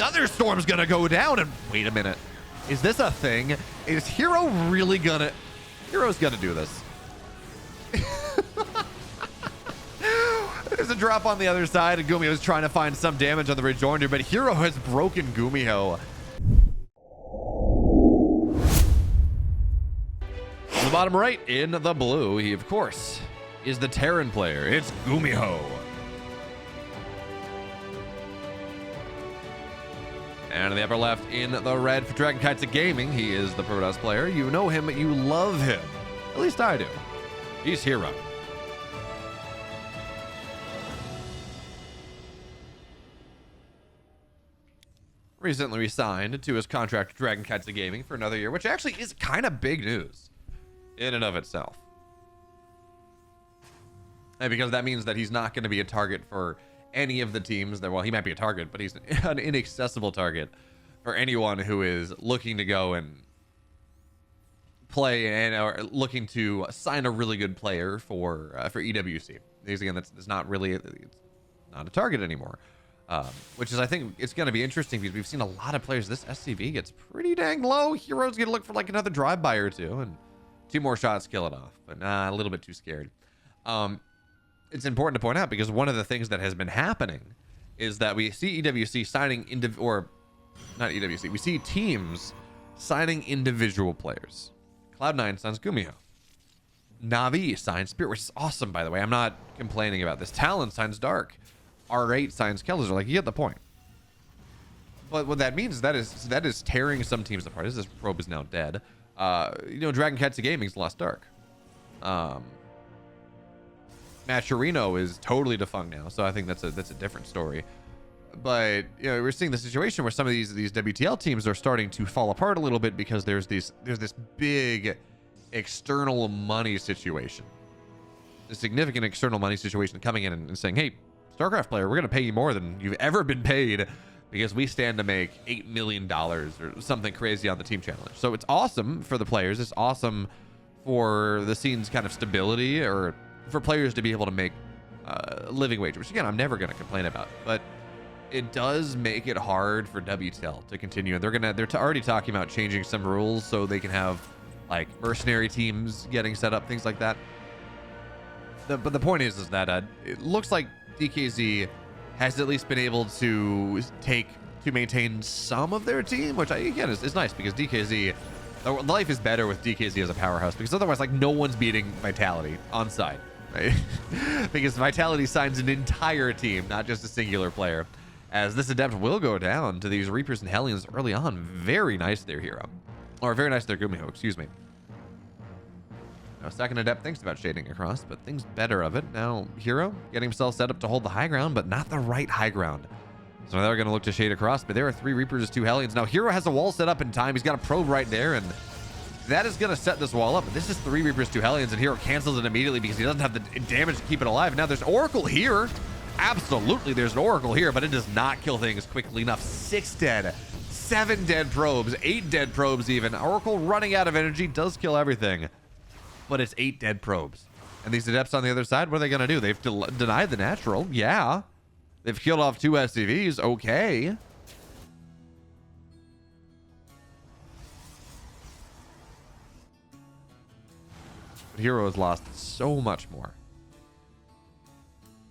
another storm's gonna go down. And wait a minute, is this a thing? Is herO really gonna? herO's gonna do this. There's a drop on the other side, and Gumiho is trying to find some damage on the rejoinder, but herO has broken Gumiho. On the bottom right, in the blue, he of course is the Terran player. It's Gumiho. And in the upper left, in the red for Dragon Kites of Gaming, he is the Protoss player. You know him, you love him. At least I do. He's herO. Recently resigned to his contract with Dragon Kites of Gaming for another year, which actually is kind of big news in and of itself. And because that means that he's not going to be a target for any of the teams that, well, he might be a target, but he's an inaccessible target for anyone who is looking to go and play and or looking to sign a really good player for EWC. Because again, that's not really, it's not a target anymore. Which is, I think it's going to be interesting because we've seen a lot of players. This SCV gets pretty dang low. herO's going to look for like another drive-by or two, and 2 more shots kill it off. But a little bit too scared. It's important to point out because one of the things that has been happening is that we see EWC signing not EWC. We see teams signing individual players. Cloud9 signs Gumiho. Na'Vi signs Spirit, which is awesome, by the way. I'm not complaining about this. Talon signs Dark. R8 signs Kellis. Like, you get the point. But what that means is that is tearing some teams apart. This probe is now dead. Dragon Kites of Gaming's lost Dark. Maturino is totally defunct now, so I think that's a different story. But we're seeing the situation where some of these WTL teams are starting to fall apart a little bit because there's this big external money situation, a significant external money situation coming in and saying, hey, Starcraft player, we're going to pay you more than you've ever been paid because we stand to make $8 million or something crazy on the team challenge. So it's awesome for the players. It's awesome for the scene's kind of stability, or for players to be able to make a living wage, which again, I'm never going to complain about. But it does make it hard for WTL to continue. And they're already talking about changing some rules so they can have like mercenary teams getting set up, things like that. But the point is that it looks like DKZ has at least been able to maintain some of their team, which again is nice because DKZ, life is better with DKZ as a powerhouse, because otherwise like no one's beating Vitality on side, right? Because Vitality signs an entire team, not just a singular player, as this Adept will go down to these Reapers and Hellions early on. Very nice there, herO, or very nice there, Gumiho, excuse me. Now, second Adept thinks about shading across, but thinks better of it. Now, herO getting himself set up to hold the high ground, but not the right high ground. So they're going to look to shade across, but there are 3 Reapers, 2 Hellions. Now, herO has a wall set up in time. He's got a probe right there, and that is going to set this wall up. But this is 3 Reapers, 2 Hellions, and herO cancels it immediately because he doesn't have the damage to keep it alive. Now, there's Oracle here. Absolutely, there's an Oracle here, but it does not kill things quickly enough. 6 dead, 7 dead probes, 8 dead probes even. Oracle running out of energy does kill everything. But it's 8 dead probes. And these Adepts on the other side, what are they going to do? They've denied the natural. Yeah. They've killed off 2 SCVs. Okay. But herO has lost so much more.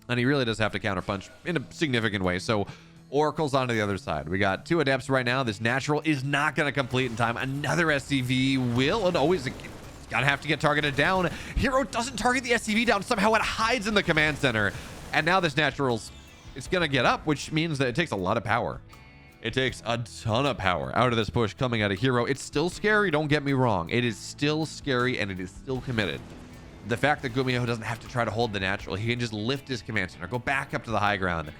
And he really does have to counterpunch in a significant way. So Oracle's onto the other side. We got 2 Adepts right now. This natural is not going to complete in time. Another SCV will, and always gonna have to get targeted down. herO doesn't target the SCV down. Somehow it hides in the command center. And now this natural's, it's gonna get up, which means that it takes a lot of power. It takes a ton of power out of this push coming out of herO. It's still scary, don't get me wrong. It is still scary and it is still committed. The fact that Gumiho doesn't have to try to hold the natural, he can just lift his command center, go back up to the high ground,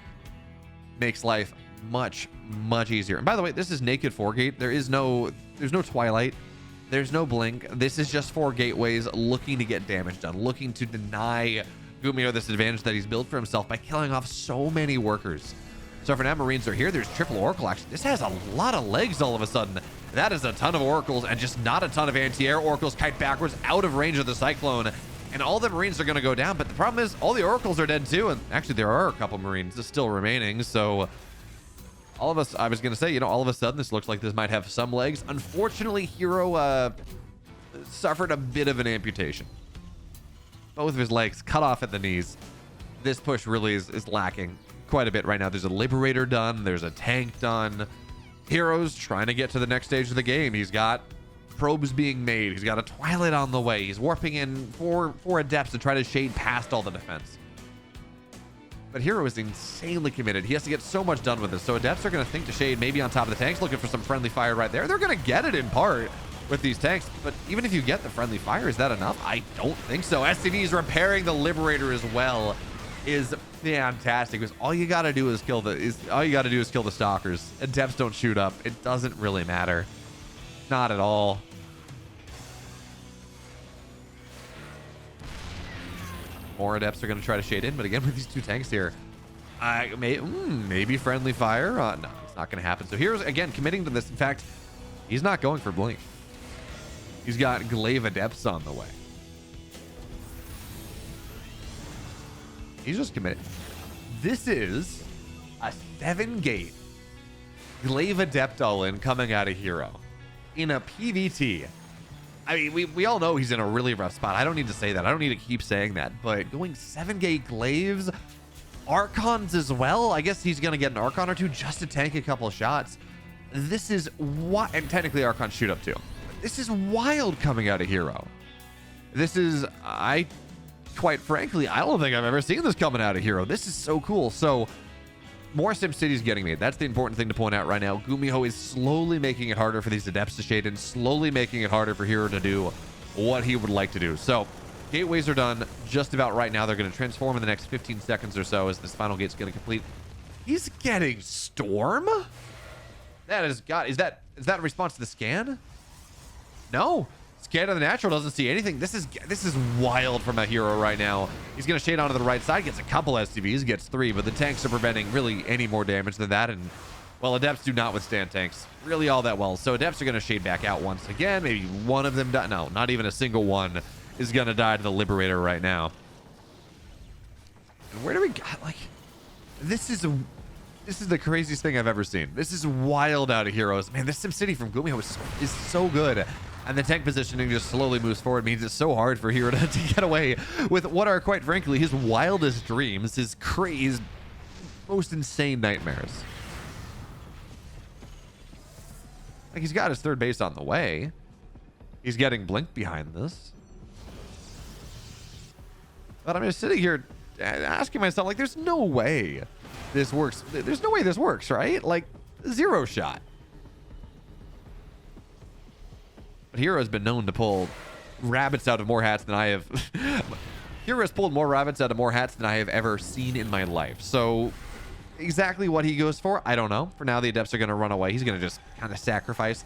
makes life much, much easier. And by the way, this is naked 4-gate. There's no Twilight. There's no blink. This is just 4 gateways looking to get damage done, looking to deny Gumiho this advantage that he's built for himself by killing off so many workers. So for now, Marines are here. There's triple Oracle action. This has a lot of legs all of a sudden. That is a ton of Oracles and just not a ton of anti-air. Oracles kite backwards out of range of the Cyclone. And all the Marines are going to go down. But the problem is all the Oracles are dead too. And actually, there are a couple Marines still remaining. So all of us, I was going to say, you know, all of a sudden this looks like this might have some legs. Unfortunately, herO suffered a bit of an amputation. Both of his legs cut off at the knees. This push really is lacking quite a bit right now. There's a Liberator done. There's a tank done. herO's trying to get to the next stage of the game. He's got probes being made. He's got a Twilight on the way. He's warping in for Adepts to try to shade past all the defense. But herO is insanely committed. He has to get so much done with this. So Adepts are going to think to shade maybe on top of the tanks, looking for some friendly fire right there. They're going to get it in part with these tanks. But even if you get the friendly fire, is that enough? I don't think so. SCV is repairing the Liberator as well. Is fantastic, because all you got to do is kill the Stalkers. Adepts don't shoot up. It doesn't really matter. Not at all. More Adepts are going to try to shade in, but again, with these two tanks here, maybe friendly fire. No, it's not going to happen. So here's, again, committing to this. In fact, he's not going for Blink. He's got Glaive Adepts on the way. He's just committed. This is a 7-gate Glaive Adept all-in coming out of herO in a PvT. I mean, we all know he's in a really rough spot. I don't need to say that. I don't need to keep saying that. But going 7-gate Glaives, Archons as well. I guess he's going to get an Archon or two just to tank a couple of shots. This is what, and technically Archons shoot up too. This is wild coming out of herO. This is, quite frankly, I don't think I've ever seen this coming out of herO. This is so cool. So more SimCity's getting made. That's the important thing to point out right now. Gumiho is slowly making it harder for these Adepts to shade and slowly making it harder for herO to do what he would like to do. So gateways are done just about right now. They're going to transform in the next 15 seconds or so as this final gate's going to complete. He's getting Storm? That is that a response to the scan? No. Scan of the natural doesn't see anything. This is wild from a herO right now. He's going to shade onto the right side, gets a couple SCVs, gets 3, but the tanks are preventing really any more damage than that. And, well, Adepts do not withstand tanks really all that well. So Adepts are going to shade back out once again. Maybe one of them die. No, not even a single one is going to die to the Liberator right now. And where do we got, like, this is the craziest thing I've ever seen. This is wild out of herO's. Man, this SimCity from Gumiho is so good. And the tank positioning just slowly moves forward. It means it's so hard for herO to get away with what are, quite frankly, his wildest dreams, his most insane nightmares. Like, he's got his third base on the way. He's getting Blink behind this. But I'm just sitting here asking myself, like, there's no way this works. There's no way this works, right? Like, 0 shot. But herO has been known to pull rabbits out of more hats than I have. herO has pulled more rabbits out of more hats than I have ever seen in my life. So exactly what he goes for, I don't know. For now, the Adepts are going to run away. He's going to just kind of sacrifice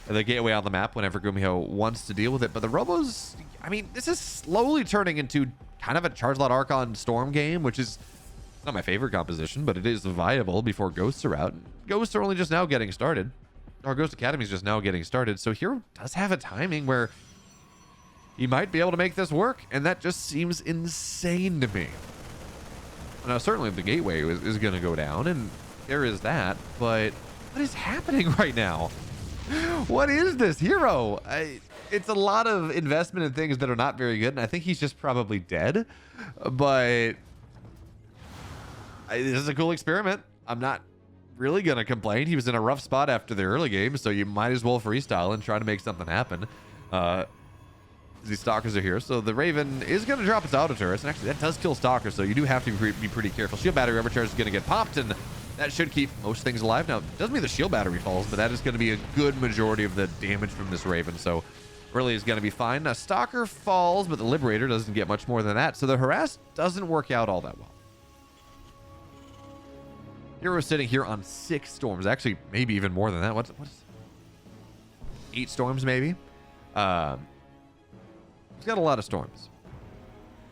the gateway on the map whenever Gumiho wants to deal with it. But the Robos, I mean, this is slowly turning into kind of a Charge Lot Archon Storm game, which is not my favorite composition, but it is viable before Ghosts are out. Ghosts are only just now getting started. Our Ghost Academy is just now getting started. So herO does have a timing where he might be able to make this work. And that just seems insane to me. Now, certainly the gateway is going to go down. And there is that. But what is happening right now? What is this herO? It's a lot of investment in things that are not very good. And I think he's just probably dead. But this is a cool experiment. I'm not really gonna complain. He was in a rough spot after the early game, so you might as well freestyle and try to make something happen. These Stalkers are here, so the Raven is gonna drop its auto turrets, and actually that does kill Stalkers, so you do have to be pretty careful. Shield battery overcharge is gonna get popped, and that should keep most things alive. Now, it doesn't mean the shield battery falls, but that is gonna be a good majority of the damage from this Raven, so really is gonna be fine. Now, Stalker falls, but the Liberator doesn't get much more than that, so the harass doesn't work out all that well. herO sitting here on 6 storms. Actually, maybe even more than that. What's 8 storms, maybe? He's got a lot of storms.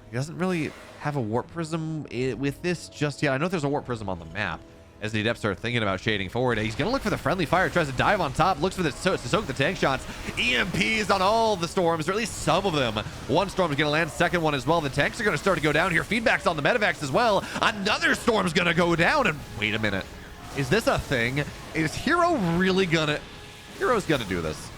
He doesn't really have a Warp Prism with this just yet. I know there's a Warp Prism on the map as the Adepts are thinking about shading forward. He's going to look for the friendly fire. Tries to dive on top. Looks for the to soak the tank shots. EMPs on all the storms, or at least some of them. One storm is going to land. Second one as well. The tanks are going to start to go down here. Feedback's on the medevacs as well. Another storm's going to go down. And wait a minute. Is this a thing? Is herO really gonna... herO's gonna do this.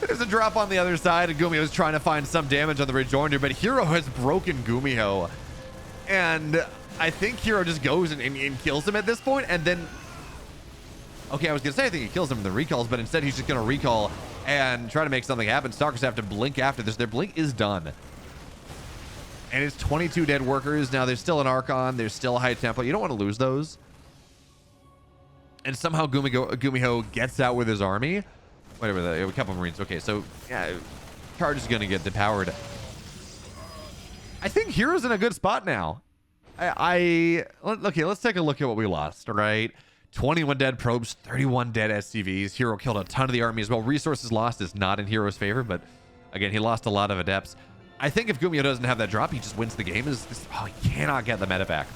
There's a drop on the other side, and Gumiho's trying to find some damage on the rejoinder, but herO has broken Gumiho. And I think herO just goes and kills him at this point, and then... Okay, I was going to say I think he kills him in the recalls, but instead he's just going to recall and try to make something happen. Stalkers have to blink after this. Their blink is done. And it's 22 dead workers. Now, there's still an Archon. There's still a high tempo. You don't want to lose those. And somehow Gumiho gets out with his army. Whatever, a couple Marines. Okay, so, yeah, Charge is going to get depowered. I think herO's in a good spot now. Okay, let's take a look at what we lost, all right? 21 dead probes, 31 dead SCVs. herO killed a ton of the army as well. Resources lost is not in herO's favor, but again, he lost a lot of Adepts. I think if Gumiho doesn't have that drop, he just wins the game. Oh, he cannot get the meta back.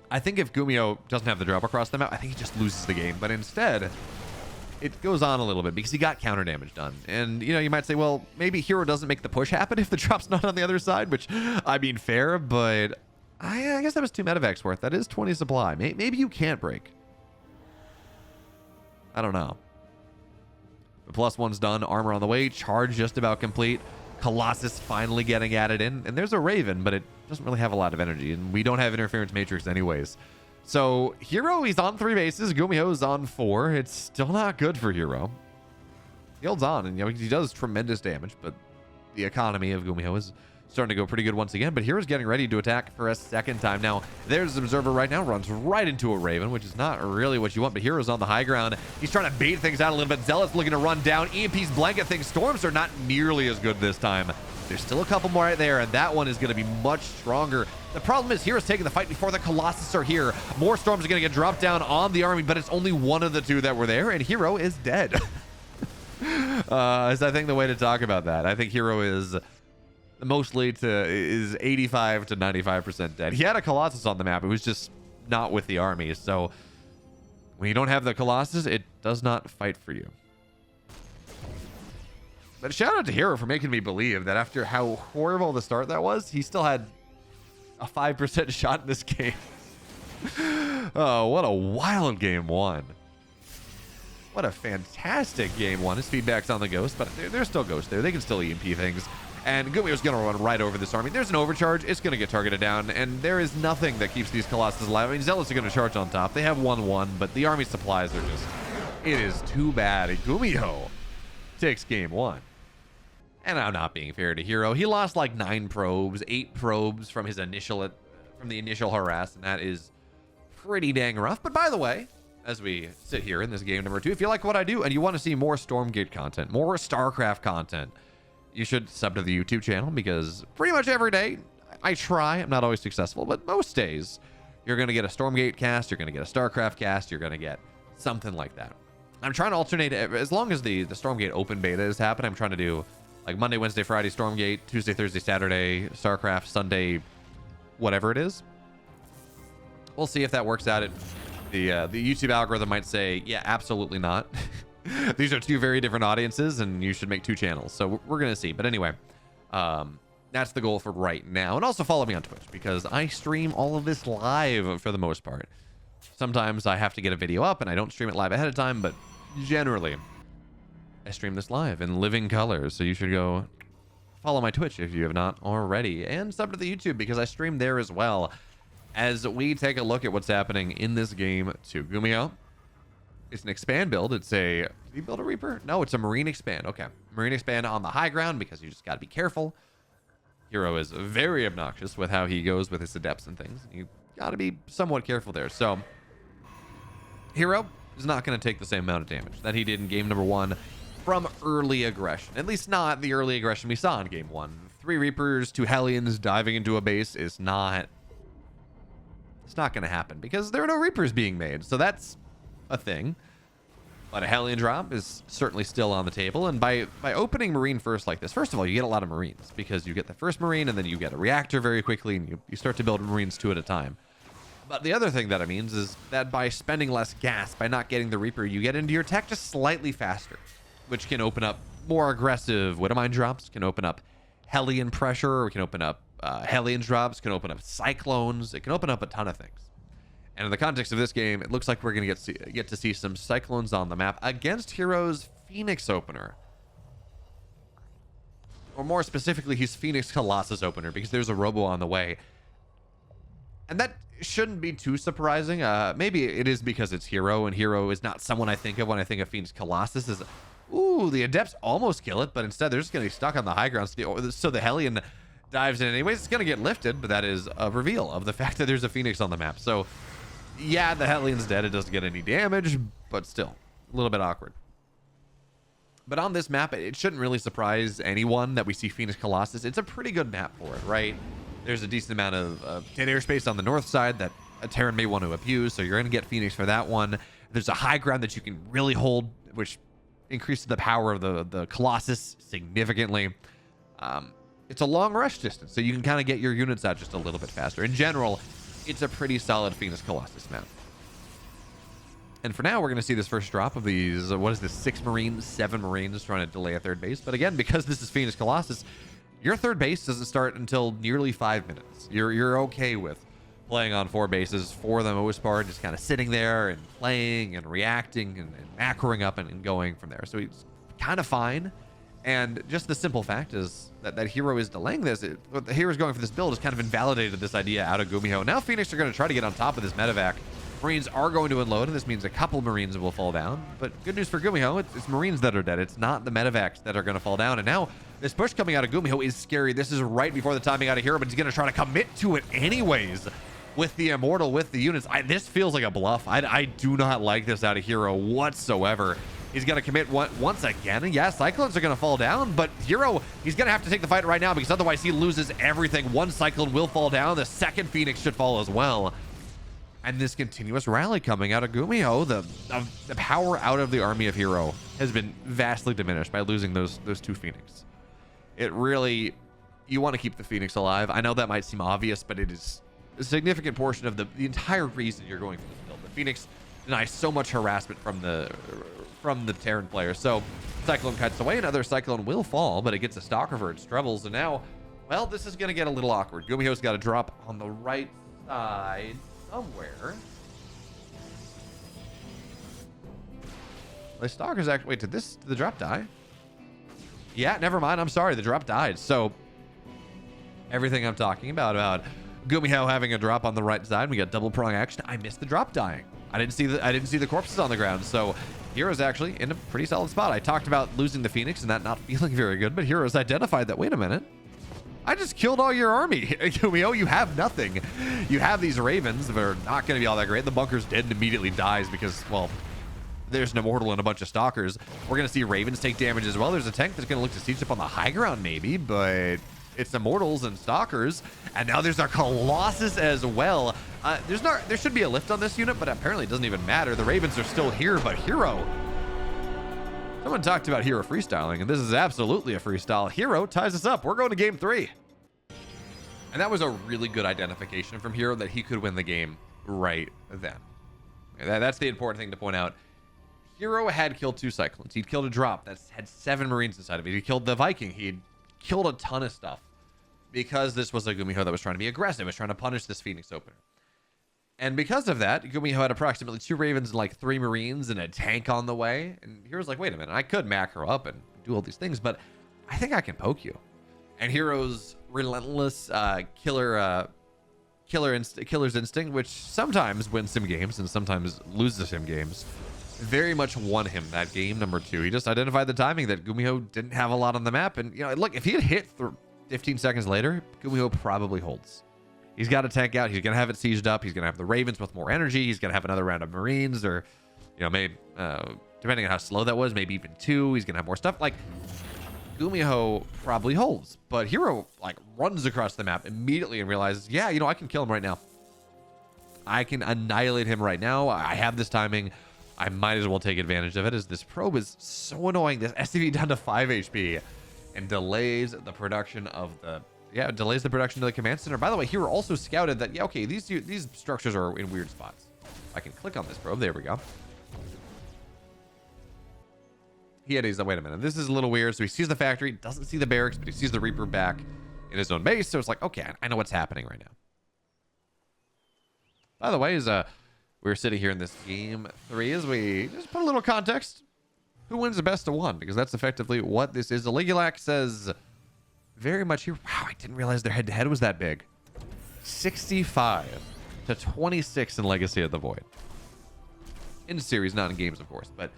I think if Gumiho doesn't have the drop across the map, I think he just loses the game. But instead, it goes on a little bit because he got counter damage done. And, you know, you might say, well, maybe herO doesn't make the push happen if the drop's not on the other side, which, I mean, fair, but... I guess that was 2 medevacs worth. That is 20 supply. Maybe you can't break. I don't know. The +1's done. Armor on the way. Charge just about complete. Colossus finally getting added in. And there's a Raven, but it doesn't really have a lot of energy. And we don't have Interference Matrix anyways. So herO, he's on 3 bases. Gumiho's on 4. It's still not good for herO. He holds on, and you know, he does tremendous damage, but the economy of Gumiho is starting to go pretty good once again. But herO's getting ready to attack for a second time. Now, there's Observer right now, runs right into a Raven, which is not really what you want, but herO's on the high ground. He's trying to bait things out a little bit. Zealot's looking to run down. EMP's blanket things. Storms are not nearly as good this time. There's still a couple more right there, and that one is going to be much stronger. The problem is herO's taking the fight before the Colossus are here. More storms are going to get dropped down on the army, but it's only one of the 2 that were there, and herO is dead. Is I think the way to talk about that. I think herO is mostly is 85 to 95% dead. He had a Colossus on the map. It was just not with the army. So when you don't have the Colossus, it does not fight for you. But shout out to herO for making me believe that after how horrible the start that was, he still had a 5% shot in this game. Oh, what a wild game 1. What a fantastic game 1. His feedback's on the Ghost, but there's still Ghosts there. They can still EMP things. And Gumiho's going to run right over this army. There's an overcharge. It's going to get targeted down, and there is nothing that keeps these Colossus alive. I mean, Zealots are going to charge on top. They have 1-1, but the army supplies are just... It is too bad. Gumiho takes game 1. And I'm not being fair to herO. He lost like 9 probes, 8 probes from the initial harass, and that is pretty dang rough. But by the way, as we sit here in this game number 2, if you like what I do and you want to see more Stormgate content, more Starcraft content, you should sub to the YouTube channel, because pretty much every day I try. I'm not always successful, but most days you're going to get a Stormgate cast, you're going to get a Starcraft cast, you're going to get something like that. I'm trying to alternate, as long as the Stormgate open beta is happening, I'm trying to do like Monday, Wednesday, Friday Stormgate, Tuesday, Thursday, Saturday Starcraft, Sunday, whatever it is. We'll see if that works out. The YouTube algorithm might say, yeah, absolutely not. These are 2 very different audiences, and you should make 2 channels. So we're going to see. But anyway, that's the goal for right now. And also follow me on Twitch, because I stream all of this live for the most part. Sometimes I have to get a video up, and I don't stream it live ahead of time, but generally I stream this live in living color. So you should go follow my Twitch if you have not already, and sub to the YouTube, because I stream there as well. As we take a look at what's happening in this game to Gumiho. It's an expand build. It's a... Did he build a Reaper? No, it's a Marine expand. Okay. Marine expand on the high ground, because you just got to be careful. herO is very obnoxious with how he goes with his Adepts and things. You got to be somewhat careful there. So herO is not going to take the same amount of damage that he did in game number 1 from early aggression. At least not the early aggression we saw in game 1. 3 Reapers, 2 Hellions diving into a base is not... It's not going to happen, because there are no Reapers being made. So that's a thing. But a Hellion drop is certainly still on the table. And by opening Marine first like this, first of all, you get a lot of Marines, because you get the first Marine, and then you get a reactor very quickly, and you start to build Marines 2 at a time. But the other thing that it means is that by spending less gas, by not getting the Reaper, you get into your tech just slightly faster, which can open up more aggressive Widowmine drops, can open up Hellion pressure, or can open up Hellions drops, can open up Cyclones. It can open up a ton of things. And in the context of this game, it looks like we're going to get to see some Cyclones on the map against herO's Phoenix opener. Or more specifically, he's Phoenix Colossus opener, because there's a Robo on the way. And that shouldn't be too surprising. Maybe it is because it's herO, and herO is not someone I think of when I think of Phoenix Colossus. Ooh, the Adepts almost kill it, but instead they're just going to be stuck on the high ground. So the Hellion dives in anyways. It's going to get lifted, but that is a reveal of the fact that there's a Phoenix on the map. So yeah, the Hellion's dead. It doesn't get any damage, but still a little bit awkward. But on this map, it shouldn't really surprise anyone that we see Phoenix Colossus. It's a pretty good map for it, right? There's a decent amount of dead airspace on the north side that a Terran may want to abuse, so you're going to get Phoenix for that one. There's a high ground that you can really hold, which increases the power of the Colossus significantly. It's a long rush distance, so you can kind of get your units out just a little bit faster. In general, it's a pretty solid Phoenix Colossus map. And for now, we're going to see this first drop of these, what is this, 6 Marines, 7 Marines trying to delay a third base. But again, because this is Phoenix Colossus, your third base doesn't start until nearly 5 minutes. You're okay with playing on 4 bases for the most part, just kind of sitting there and playing and reacting and macroing up and going from there. So it's kind of fine. And just the simple fact is that herO is delaying this. What the hero's going for this build has kind of invalidated this idea out of Gumiho. Now Phoenix are going to try to get on top of this medevac. Marines are going to unload, and this means a couple Marines will fall down. But good news for Gumiho, it's Marines that are dead. It's not the medevacs that are going to fall down. And now this push coming out of Gumiho is scary. This is right before the timing out of herO, but he's going to try to commit to it anyways with the Immortal, with the units. This feels like a bluff. I do not like this out of herO whatsoever. He's going to commit once again. And yeah, Cyclones are going to fall down, but herO, he's going to have to take the fight right now because otherwise he loses everything. One Cyclone will fall down. The second Phoenix should fall as well. And this continuous rally coming out of Gumiho, the power out of the army of herO has been vastly diminished by losing those 2 Phoenix. It really, you want to keep the Phoenix alive. I know that might seem obvious, but it is a significant portion of the entire reason you're going for this build. The Phoenix denies so much harassment from the Terran player. So Cyclone cuts away, another Cyclone will fall, but it gets a Stalker for its troubles. And now, well, this is going to get a little awkward. Gumiho's got to drop on the right side somewhere. The Stalker's actually, wait, did the drop die? Yeah, never mind. I'm sorry. The drop died. So everything I'm talking about Gumiho having a drop on the right side, we got double prong action. I missed the drop dying. I didn't see the corpses on the ground. So herO's actually in a pretty solid spot. I talked about losing the Phoenix and that not feeling very good, but herO's identified that, wait a minute, I just killed all your army. Gumiho, you have nothing. You have these Ravens that are not going to be all that great. The bunker's dead and immediately dies because, well, there's an Immortal and a bunch of Stalkers. We're going to see Ravens take damage as well. There's a tank that's going to look to siege up on the high ground maybe, but it's Immortals and Stalkers. And now there's a Colossus as well. There should be a lift on this unit, but apparently it doesn't even matter. The Ravens are still here, but herO, someone talked about herO freestyling, and this is absolutely a freestyle. herO ties us up. We're going to game 3. And that was a really good identification from herO that he could win the game right then. That's the important thing to point out. herO had killed 2 Cyclones. He'd killed a drop that had 7 Marines inside of it. He killed the Viking. He'd killed a ton of stuff because this was a Gumiho that was trying to be aggressive, was trying to punish this Phoenix opener. And because of that, Gumiho had approximately 2 Ravens and like 3 Marines and a tank on the way. And hero's like, wait a minute, I could macro up and do all these things, but I think I can poke you. And herO's relentless killer's instinct, which sometimes wins some games and sometimes loses him games, very much won him that game number 2. He just identified the timing that Gumiho didn't have a lot on the map. And, you know, look, if he had hit 15 seconds later, Gumiho probably holds. He's got a tank out. He's going to have it sieged up. He's going to have the Ravens with more energy. He's going to have another round of Marines, or, you know, maybe, depending on how slow that was, maybe even 2. He's going to have more stuff. Like, Gumiho probably holds, but herO, like, runs across the map immediately and realizes, yeah, you know, I can kill him right now. I can annihilate him right now. I have this timing. I might as well take advantage of it, as this probe is so annoying. This SCV down to 5 HP and delays the production of the... Yeah, it delays the production of the command center. By the way, herO also scouted that, yeah, okay, these structures are in weird spots. I can click on this probe. There we go. He had his, wait a minute, this is a little weird. So he sees the factory, doesn't see the barracks, but he sees the Reaper back in his own base. So it's like, okay, I know what's happening right now. By the way, we're sitting here in this game 3 as we just put a little context. Who wins the best of 1? Because that's effectively what this is. The Ligulac says very much here. Wow, I didn't realize their head-to-head was that big. 65-26 in Legacy of the Void. In series, not in games, of course. But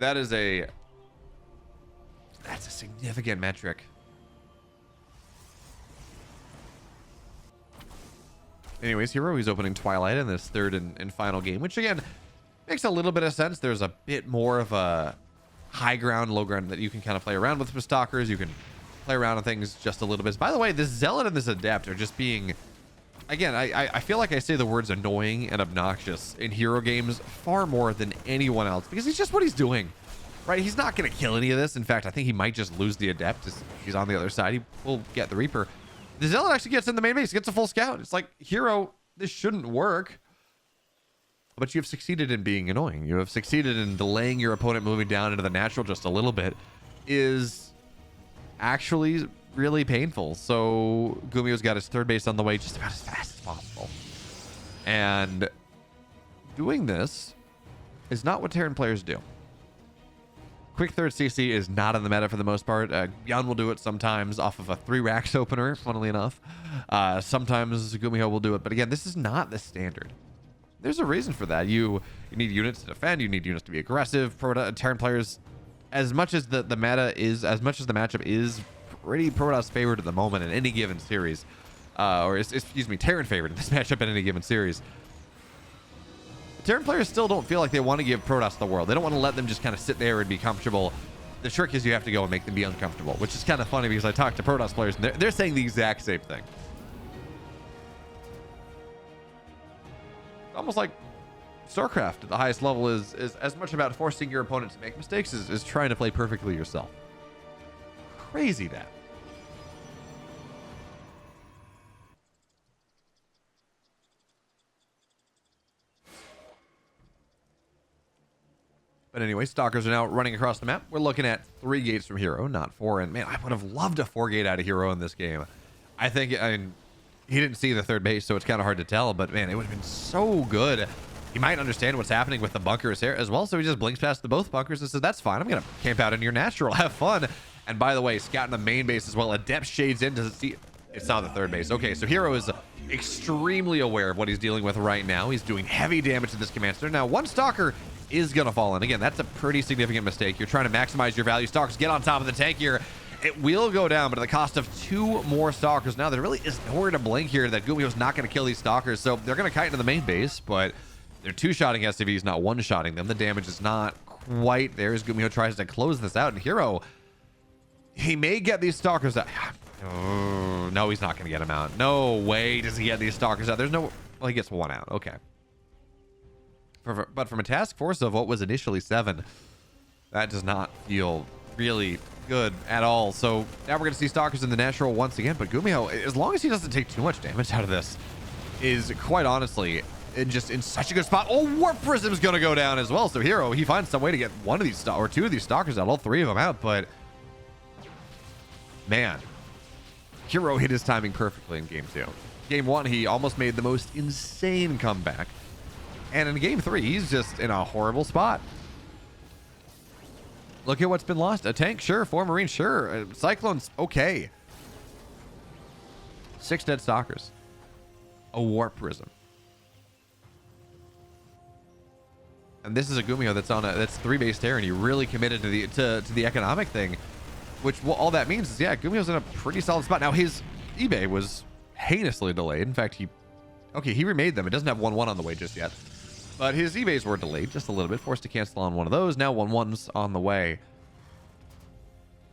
that's a significant metric. Anyways, herO, he's opening Twilight in this third and final game, which again makes a little bit of sense. There's a bit more of a high ground, low ground that you can kind of play around with Stalkers. You can play around on things just a little bit. By the way, this Zealot and this Adept are just being, again, I feel like I say the words annoying and obnoxious in herO games far more than anyone else, because he's just what he's doing, right? He's not going to kill any of this. In fact, I think he might just lose the Adept. He's on the other side. He will get the Reaper. The Zealot actually gets in the main base, gets a full scout. It's like, herO, this shouldn't work. But you have succeeded in being annoying. You have succeeded in delaying your opponent moving down into the natural just a little bit. Is actually really painful. So Gumiho's got his third base on the way just about as fast as possible. And doing this is not what Terran players do. Quick third CC is not in the meta for the most part. Beyond will do it sometimes off of a 3 racks opener, funnily enough. Sometimes Gumiho will do it. But again, this is not the standard. There's a reason for that. You need units to defend. You need units to be aggressive. Terran players, as much as the meta is, as much as the matchup is pretty Protoss favored at the moment in any given series, excuse me, Terran favored in this matchup in any given series. Terran players still don't feel like they want to give Protoss the world. They don't want to let them just kind of sit there and be comfortable. The trick is you have to go and make them be uncomfortable, which is kind of funny because I talk to Protoss players and they're saying the exact same thing. Almost like Starcraft at the highest level is as much about forcing your opponent to make mistakes as trying to play perfectly yourself. Crazy that. But anyway, Stalkers are now running across the map. We're looking at 3 gates from herO, not 4. And man, I would have loved a 4 gate out of herO in this game. I mean, he didn't see the third base, so it's kind of hard to tell. But man, it would have been so good. He might understand what's happening with the bunkers here as well. So he just blinks past both bunkers and says, that's fine. I'm going to camp out in your natural. Have fun. And by the way, scouting the main base as well. Adept shades in to see. It's not the third base. Okay, so herO is extremely aware of what he's dealing with right now. He's doing heavy damage to this command center. Now, one Stalker is going to fall in. Again, that's a pretty significant mistake. You're trying to maximize your value. Stalkers get on top of the tank here. It will go down, but at the cost of 2 more Stalkers. Now, there really is nowhere to blink here that Gumiho's not going to kill these Stalkers, so they're going to kite into the main base, but they're 2-shotting SCVs, not 1-shotting them. The damage is not quite there as Gumiho tries to close this out, and herO, he may get these Stalkers out. Oh, no, he's not going to get them out. No way does he get these Stalkers out. There's no... Well, he gets 1 out. Okay. But from a task force of what was initially 7, that does not feel really good at all. So now we're going to see Stalkers in the natural once again. But Gumiho, as long as he doesn't take too much damage out of this, is quite honestly just in such a good spot. Oh, Warp Prism's going to go down as well. So herO, he finds some way to get 1 of these or 2 of these Stalkers out, all 3 of them out. But man, herO hit his timing perfectly in game 2. Game 1, he almost made the most insane comeback. And in game 3, he's just in a horrible spot. Look at what's been lost. A tank, sure. 4 Marines, sure. Cyclones, okay. 6 dead Stalkers. A Warp Prism. And this is a Gumiho that's 3-base Terran. He really committed to the economic thing, which all that means is, yeah, Gumiho's in a pretty solid spot. Now, his eBay was heinously delayed. In fact, he remade them. It doesn't have 1-1 on the way just yet. But his eBays were delayed just a little bit, forced to cancel on one of those. Now 1-1's on the way.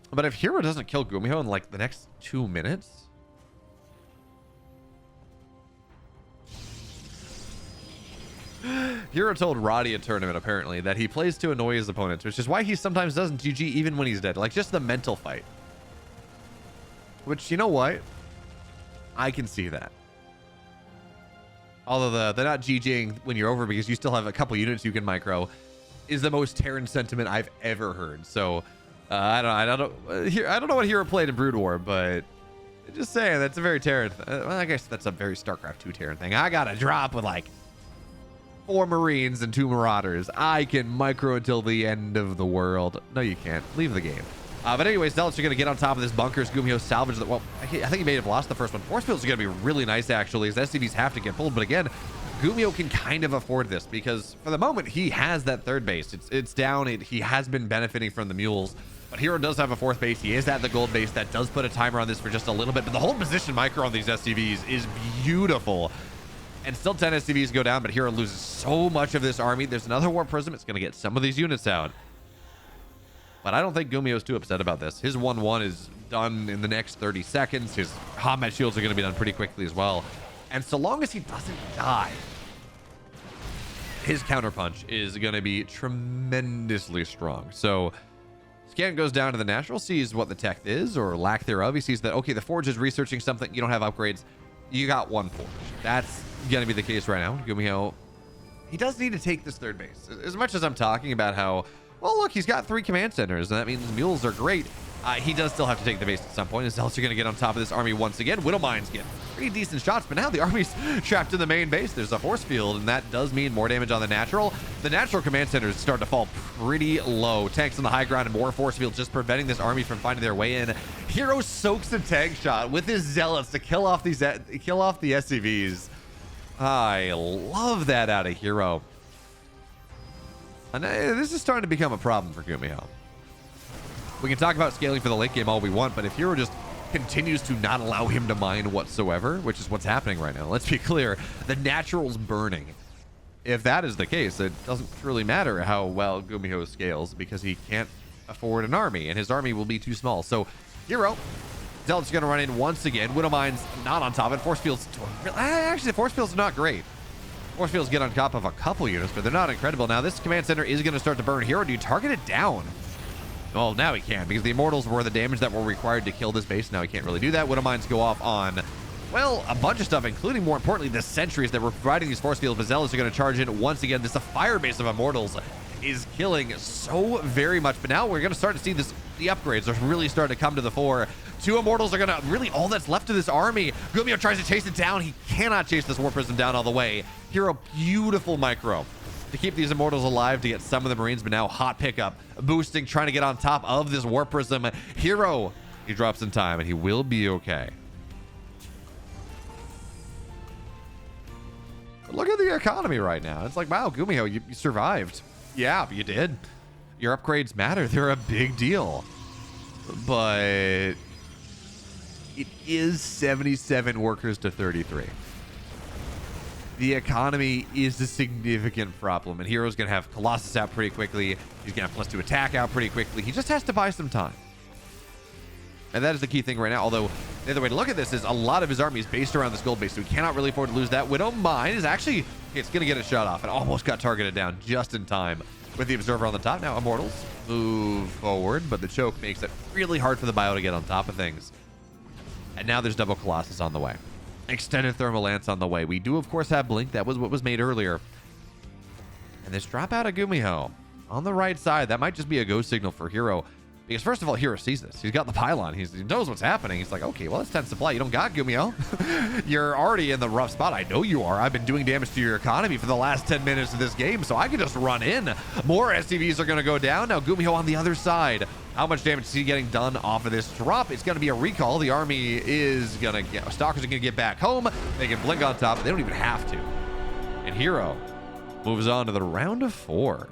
But if herO doesn't kill Gumiho in like the next 2 minutes, herO told Roddy at tournament apparently that he plays to annoy his opponents, which is why he sometimes doesn't GG even when he's dead. Like just the mental fight. Which, you know what? I can see that. Although they're not GGing when you're over because you still have a couple units you can micro, is the most Terran sentiment I've ever heard. So I don't know what herO played in Brood War, but Just saying, that's a very Terran. Well, I guess that's a very StarCraft 2 Terran thing. I got to drop with like 4 Marines and 2 Marauders. I can micro until the end of the world. No, you can't. Leave the game. But anyways, Zealots are going to get on top of this bunkers. Gumiho salvage that. Well, I think he may have lost the first one. Force fields are going to be really nice, actually, as SCVs have to get pulled. But again, Gumiho can kind of afford this because for the moment, he has that third base. It's down. He has been benefiting from the mules. But herO does have a 4th base. He is at the gold base. That does put a timer on this for just a little bit. But the whole position micro on these SCVs is beautiful. And still 10 SCVs go down, but herO loses so much of this army. There's another War Prism. It's going to get some of these units out. But I don't think Gumiho's too upset about this. His 1-1 is done in the next 30 seconds. His combat shields are going to be done pretty quickly as well. And so long as he doesn't die, his counterpunch is going to be tremendously strong. So Scan goes down to the natural, sees what the tech is or lack thereof. He sees that, okay, the Forge is researching something. You don't have upgrades. You got 1 Forge. That's going to be the case right now. Gumiho, he does need to take this third base. As much as I'm talking about how, well, look, he's got 3 command centers, and that means mules are great. He does still have to take the base at some point. His Zealots are going to get on top of this army once again. Widow Mines get pretty decent shots, but now the army's trapped in the main base. There's a force field, and that does mean more damage on the natural. The natural command centers start to fall pretty low. Tanks on the high ground and more force fields just preventing this army from finding their way in. herO soaks a tank shot with his Zealots to kill off the SCVs. I love that out of herO. And this is starting to become a problem for Gumiho. We can talk about scaling for the late game all we want, but if herO just continues to not allow him to mine whatsoever, which is what's happening right now, let's be clear, the natural's burning. If that is the case, it doesn't truly matter how well Gumiho scales because he can't afford an army, and his army will be too small. So herO, Zealot's going to run in once again. Widow Mine's not on top of it. Force fields, actually, the force fields are not great. Force fields get on top of a couple units, but they're not incredible. Now, this command center is going to start to burn. herO, do you target it down? Well, now he can, because the Immortals were the damage that were required to kill this base. Now he can't really do that. Widow Mines go off on, well, a bunch of stuff, including, more importantly, the sentries that were providing these force fields. But Zealots are going to charge in once again. This fire base of Immortals is killing so very much. But now we're going to start to see this. The upgrades are really starting to come to the fore. 2 Immortals are going to, really all that's left of this army. Gumiho tries to chase it down. He cannot chase this War Prism down all the way. herO, beautiful micro to keep these Immortals alive, to get some of the Marines, but now hot pickup, boosting, trying to get on top of this War Prism. herO, he drops in time, and he will be okay. But look at the economy right now. It's like, wow, Gumiho, you survived. Yeah, you did. Your upgrades matter. They're a big deal. But it is 77 workers to 33. The economy is a significant problem, and herO's going to have Colossus out pretty quickly. He's going to have +2 attack out pretty quickly. He just has to buy some time. And that is the key thing right now. Although, the other way to look at this is a lot of his army is based around this gold base, so he cannot really afford to lose that. Widow Mine is actually, it's going to get a shot off and almost got targeted down just in time with the Observer on the top. Now, Immortals move forward, but the choke makes it really hard for the Bio to get on top of things. And now there's double Colossus on the way. Extended Thermal Lance on the way. We do, of course, have Blink. That was what was made earlier. And this drop out of Gumiho on the right side, that might just be a go signal for herO. Because first of all, herO sees this. He's got the pylon. He knows what's happening. He's like, okay, well, it's 10 supply. You don't got Gumiho. You're already in the rough spot. I know you are. I've been doing damage to your economy for the last 10 minutes of this game, so I can just run in. More SCVs are going to go down. Now, Gumiho on the other side. How much damage is he getting done off of this drop? It's going to be a recall. The army is going to get... Stalkers are going to get back home. They can blink on top. They don't even have to. And herO moves on to the round of 4.